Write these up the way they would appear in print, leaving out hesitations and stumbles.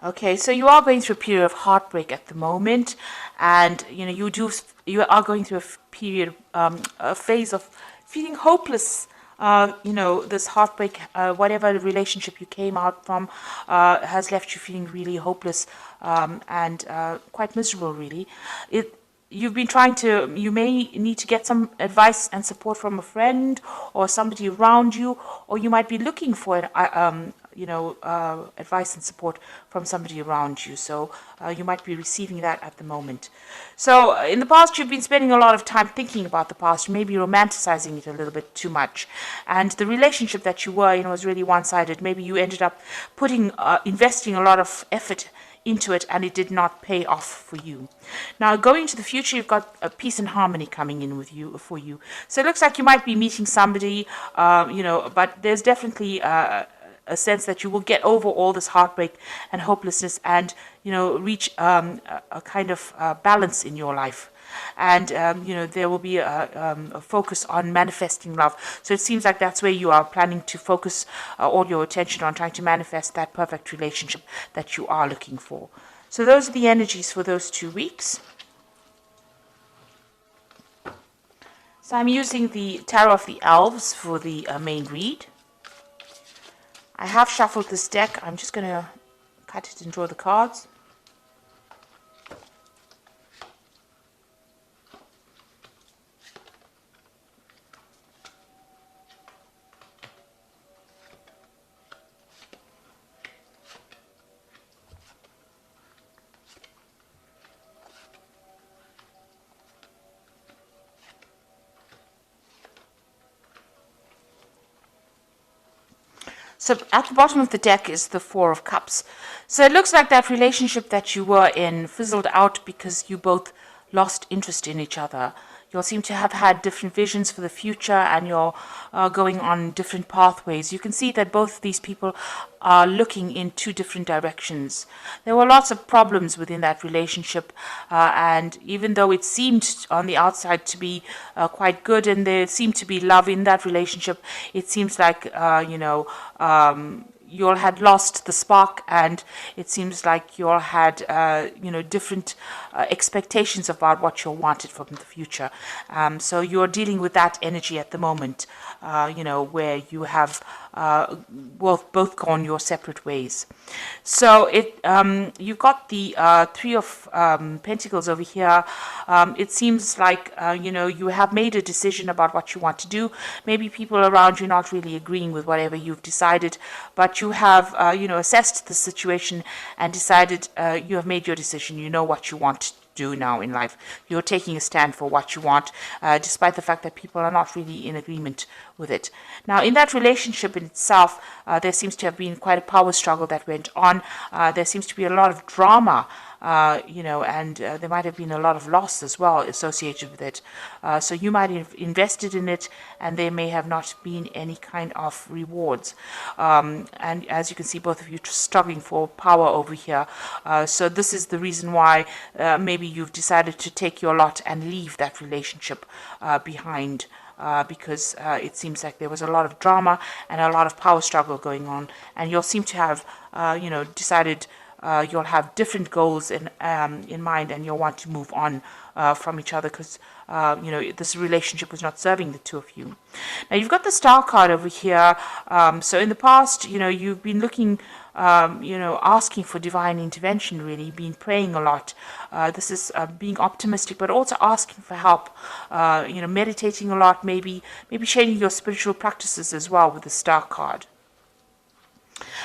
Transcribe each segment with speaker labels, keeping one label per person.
Speaker 1: Okay, so you are going through a period of heartbreak at the moment, and you are going through period, a phase of feeling hopeless. This heartbreak, whatever relationship you came out from, has left you feeling really hopeless, and quite miserable, really. You've been trying to, you may need to get some advice and support from a friend or somebody around you, or you might be looking for advice and support from somebody around you. So you might be receiving that at the moment. So in the past, you've been spending a lot of time thinking about the past, maybe romanticizing it a little bit too much. And the relationship that you were in was really one-sided. Maybe you ended up investing a lot of effort into it, and it did not pay off for you. Now, going into the future, you've got peace and harmony coming in for you. So it looks like you might be meeting somebody, but there's definitely a sense that you will get over all this heartbreak and hopelessness, and reach a kind of balance in your life. And there will be a focus on manifesting love. So it seems like that's where you are planning to focus all your attention on, trying to manifest that perfect relationship that you are looking for. So those are the energies for those 2 weeks. So I'm using the Tarot of the Elves for the main read. I have shuffled this deck. I'm just going to cut it and draw the cards. So at the bottom of the deck is the Four of Cups. So it looks like that relationship that you were in fizzled out because you both lost interest in each other. You all seem to have had different visions for the future, and you're going on different pathways. You can see that both of these people are looking in two different directions. There were lots of problems within that relationship, and even though it seemed on the outside to be quite good, and there seemed to be love in that relationship, it seems like you all had lost the spark, and it seems like you all had different expectations about what you wanted from the future. So you're dealing with that energy at the moment, where you have both gone your separate ways. So you've got the Three of Pentacles over here. It seems like you have made a decision about what you want to do. Maybe people around you not really agreeing with whatever you've decided, but you have assessed the situation and decided, you have made your decision. You know what you want to do now in life. You're taking a stand for what you want, despite the fact that people are not really in agreement with it. Now, in that relationship in itself, there seems to have been quite a power struggle that went on. There seems to be a lot of drama, and there might have been a lot of loss as well associated with it. So you might have invested in it, and there may have not been any kind of rewards. And as you can see, both of you struggling for power over here. So this is the reason why maybe you've decided to take your lot and leave that relationship behind. Because it seems like there was a lot of drama and a lot of power struggle going on, and you'll seem to have, decided you'll have different goals in mind, and you'll want to move on from each other because this relationship was not serving the two of you. Now you've got the Star card over here. So in the past, you've been looking, asking for divine intervention. Really, been praying a lot. This is being optimistic, but also asking for help. Meditating a lot, maybe sharing your spiritual practices as well with the Star card.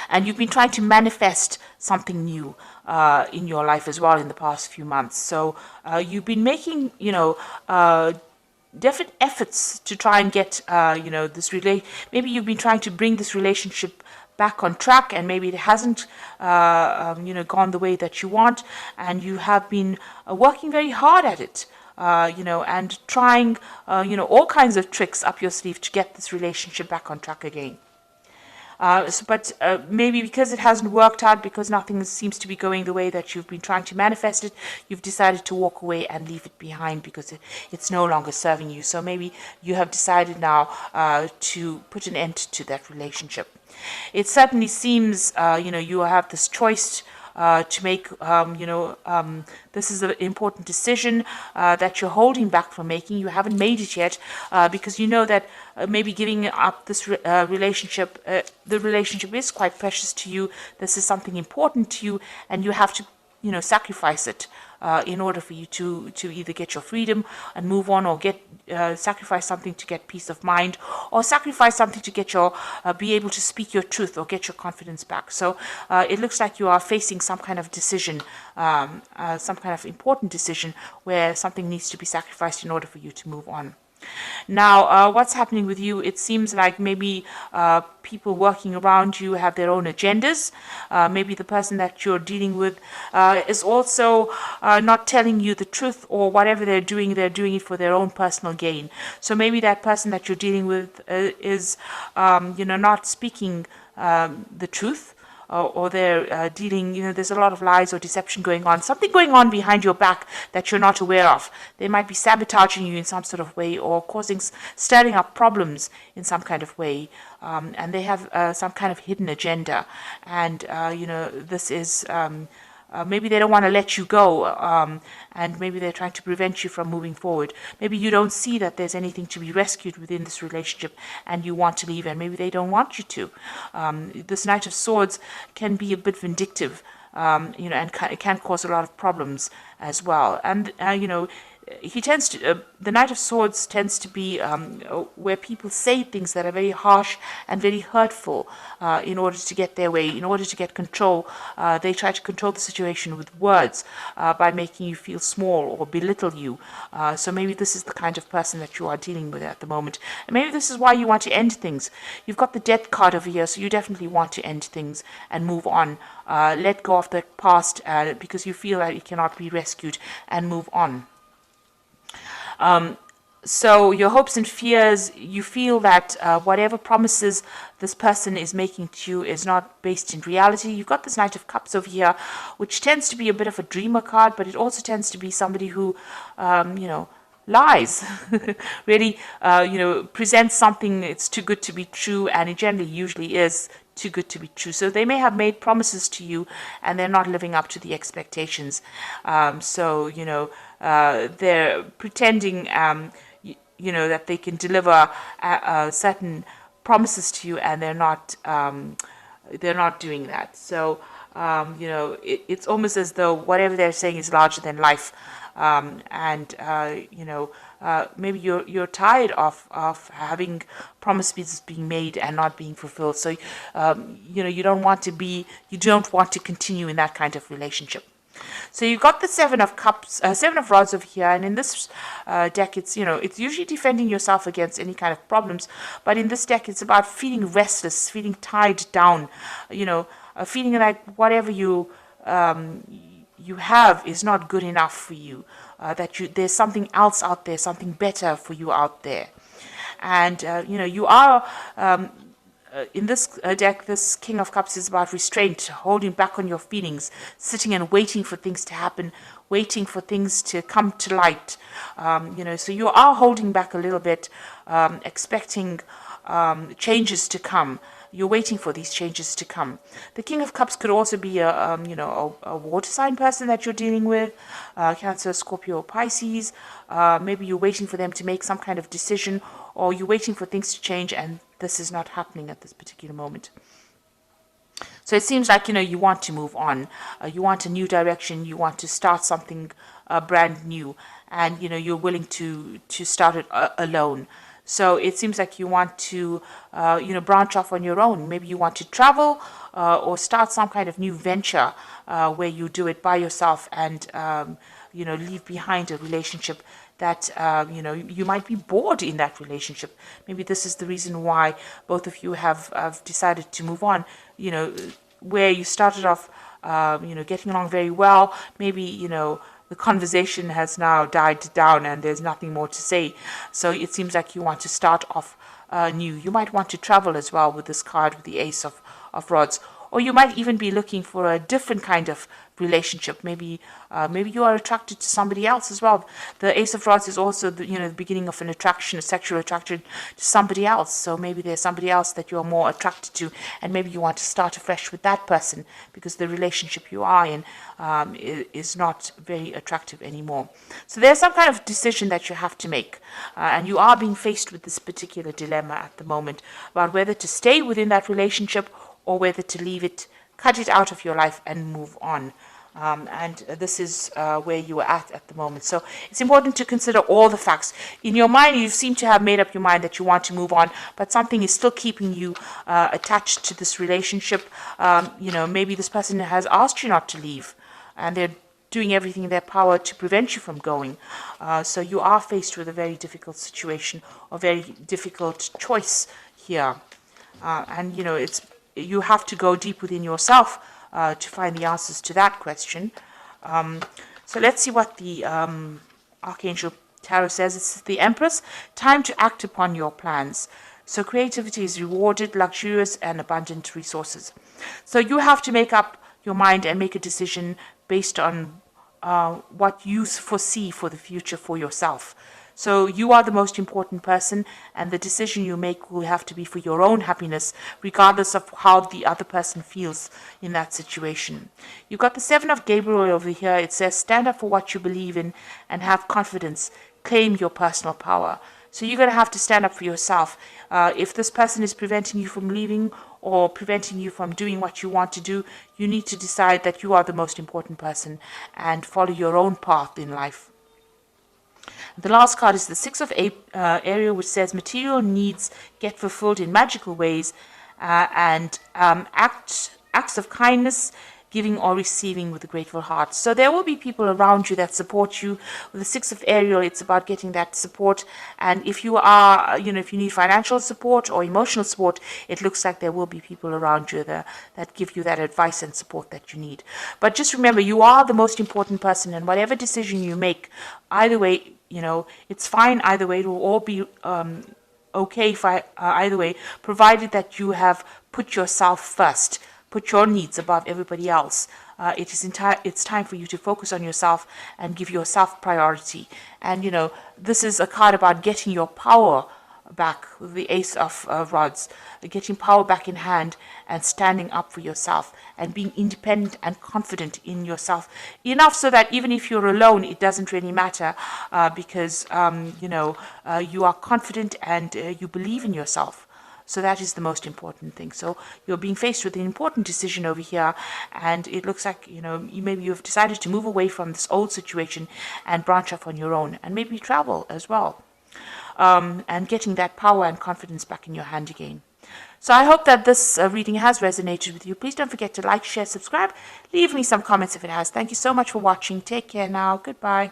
Speaker 1: And you've been trying to manifest something new in your life as well in the past few months. So you've been making, different efforts to try and get, maybe you've been trying to bring this relationship back on track, and maybe it hasn't, gone the way that you want, and you have been working very hard at it. And trying, all kinds of tricks up your sleeve to get this relationship back on track again. But maybe because it hasn't worked out, because nothing seems to be going the way that you've been trying to manifest it, you've decided to walk away and leave it behind because it's no longer serving you. So maybe you have decided now to put an end to that relationship. It certainly seems, you have this choice to make, this is an important decision that you're holding back from making. You haven't made it yet because you know that maybe giving up this relationship, the relationship is quite precious to you. This is something important to you, and you have to, sacrifice it in order for you to either get your freedom and move on, or get sacrifice something to get peace of mind, or sacrifice something to get your be able to speak your truth or get your confidence back. So it looks like you are facing some kind of decision, some kind of important decision where something needs to be sacrificed in order for you to move on. Now, what's happening with you? It seems like maybe people working around you have their own agendas. Maybe the person that you're dealing with is also not telling you the truth, or whatever they're doing it for their own personal gain. So maybe that person that you're dealing with is, not speaking the truth. Or they're dealing, there's a lot of lies or deception going on, something going on behind your back that you're not aware of. They might be sabotaging you in some sort of way, or stirring up problems in some kind of way. And they have some kind of hidden agenda. And, this is... maybe they don't want to let you go, and maybe they're trying to prevent you from moving forward. Maybe you don't see that there's anything to be rescued within this relationship, and you want to leave, and maybe they don't want you to. This Knight of Swords can be a bit vindictive, and it can cause a lot of problems as well. And, he tends to, the Knight of Swords tends to be where people say things that are very harsh and very hurtful in order to get their way, in order to get control. They try to control the situation with words by making you feel small or belittle you. So maybe this is the kind of person that you are dealing with at the moment. And maybe this is why you want to end things. You've got the Death card over here, so you definitely want to end things and move on. Let go of the past because you feel that it cannot be rescued, and move on. So your hopes and fears, you feel that whatever promises this person is making to you is not based in reality. You've got this Knight of Cups over here, which tends to be a bit of a dreamer card, but it also tends to be somebody who, lies, really, presents something it's too good to be true, and it generally usually is too good to be true. So they may have made promises to you, and they're not living up to the expectations. They're pretending, that they can deliver certain promises to you, and they're not doing that. So, it's almost as though whatever they're saying is larger than life. Maybe you're tired of having promises being made and not being fulfilled. So, you don't want to continue in that kind of relationship. So you've got the Seven of Cups, Seven of Rods over here, and in this deck, it's usually defending yourself against any kind of problems, but in this deck, it's about feeling restless, feeling tied down, feeling like whatever you have is not good enough for you, there's something else out there, something better for you out there, and you are. In this deck, this King of Cups is about restraint, holding back on your feelings, sitting and waiting for things to happen, waiting for things to come to light. So you are holding back a little bit, expecting changes to come. You're waiting for these changes to come. The King of Cups could also be a water sign person that you're dealing with, Cancer, Scorpio, or Pisces. Maybe you're waiting for them to make some kind of decision, or you're waiting for things to change, and this is not happening at this particular moment. So it seems like, you want to move on. You want a new direction. You want to start something brand new, and, you're willing to start it alone. So it seems like you want to, branch off on your own. Maybe you want to travel or start some kind of new venture where you do it by yourself and, leave behind a relationship that, you might be bored in that relationship. Maybe this is the reason why both of you have decided to move on, where you started off, getting along very well. Maybe, the conversation has now died down and there's nothing more to say. So it seems like you want to start off new. You might want to travel as well with this card, with the Ace of Rods. or you might even be looking for a different kind of relationship. Maybe you are attracted to somebody else as well. The Ace of Rods is also the beginning of an attraction, a sexual attraction to somebody else. So maybe there's somebody else that you're more attracted to, and maybe you want to start afresh with that person because the relationship you are in is not very attractive anymore. So there's some kind of decision that you have to make, and you are being faced with this particular dilemma at the moment about whether to stay within that relationship or whether to leave it, cut it out of your life and move on. And this is where you are at the moment. So it's important to consider all the facts. In your mind, you seem to have made up your mind that you want to move on, but something is still keeping you attached to this relationship. Maybe this person has asked you not to leave, and they're doing everything in their power to prevent you from going. So you are faced with a very difficult situation, or very difficult choice here. And you have to go deep within yourself to find the answers to that question. So let's see what the Archangel Tarot says. It's the Empress. Time to act upon your plans. So creativity is rewarded, luxurious and abundant resources. So you have to make up your mind and make a decision based on what you foresee for the future for yourself. So you are the most important person, and the decision you make will have to be for your own happiness, regardless of how the other person feels in that situation. You've got the Seven of Gabriel over here. It says, stand up for what you believe in and have confidence. Claim your personal power. So you're going to have to stand up for yourself. If this person is preventing you from leaving or preventing you from doing what you want to do, you need to decide that you are the most important person and follow your own path in life. The last card is the Six of Ariel, which says material needs get fulfilled in magical ways, and acts of kindness, giving or receiving with a grateful heart. So there will be people around you that support you. With the Six of Ariel, it's about getting that support. And if you are, if you need financial support or emotional support, it looks like there will be people around you that give you that advice and support that you need. But just remember, you are the most important person, and whatever decision you make, either way, it's fine either way. It will all be okay either way, provided that you have put yourself first. Put your needs above everybody else. It's time for you to focus on yourself and give yourself priority. And, this is a card about getting your power back with the Ace of Rods, getting power back in hand and standing up for yourself and being independent and confident in yourself. Enough so that even if you're alone, it doesn't really matter because, you are confident and you believe in yourself. So that is the most important thing. So you're being faced with an important decision over here, and it looks like, maybe you've decided to move away from this old situation and branch off on your own, and maybe travel as well, and getting that power and confidence back in your hand again. So I hope that this reading has resonated with you. Please don't forget to like, share, subscribe. Leave me some comments if it has. Thank you so much for watching. Take care now. Goodbye.